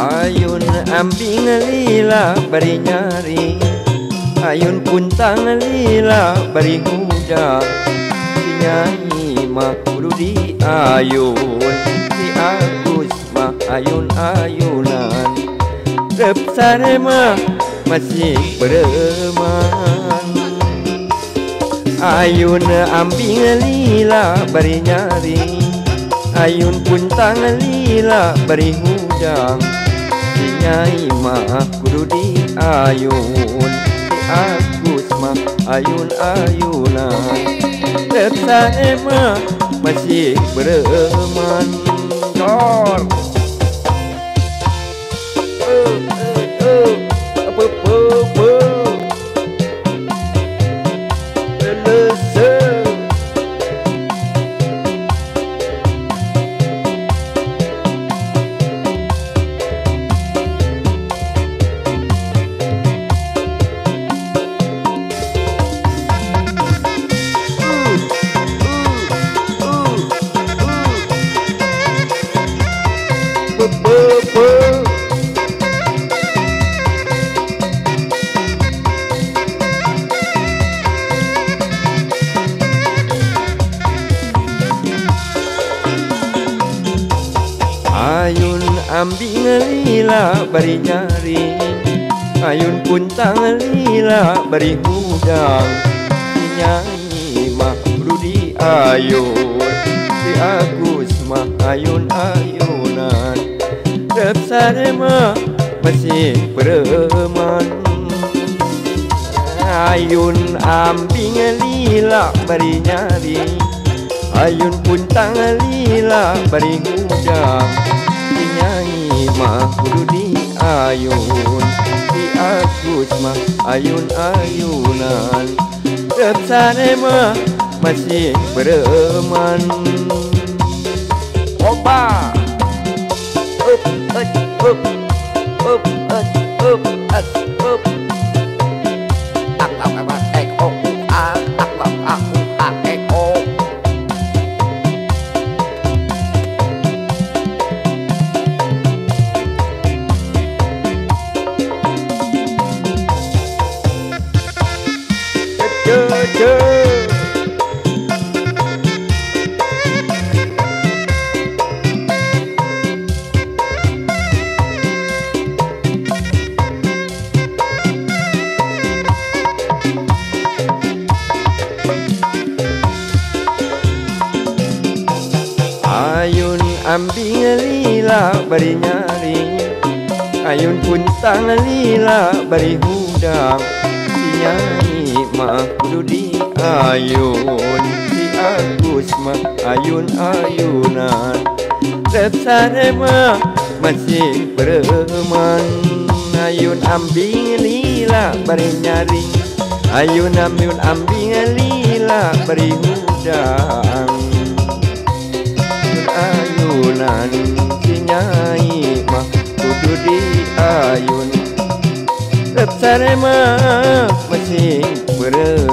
Ayun ambing lila bari nyari, ayun puntang lila bari hujang. Si nyanyi mah kudu di ayun, si Agus mah ayun-ayunan. Rep sare mah masih bereman. Ayun ambing lila bari nyari, ayun puntang lila bari hujang. Si nyai mah kudu di ayun, si Agus mah ayun-ayunan. Rep sare mah masih bereman. Cor ayun ambing lila bari nyari, ayun puntang lila bari hudang. Si nyanyi mah kudu di ayun, si Agus mah ayun-ayunan. Rep sare mah masih bereman. Ayun ambing lila bari nyari, ayun puntang lila bari hudang. Si nyanyi mah kudu di ayun, si Agus mah ayun-ayunan. Rep sare mah masih bereman. Oba up up up up up. Ayun ambing lila bari nyari, ayun puntang lila bari hudang. Si nyanyi mah kudu di ayun, si Agus mah ayun-ayunan. Rep sare mah masih bereman. Ayun ambing lila bari nyari, ayun ambing lila bari hudang. Ayunan si nyai mah kudu di ayun. Rep sare mah masih bereman.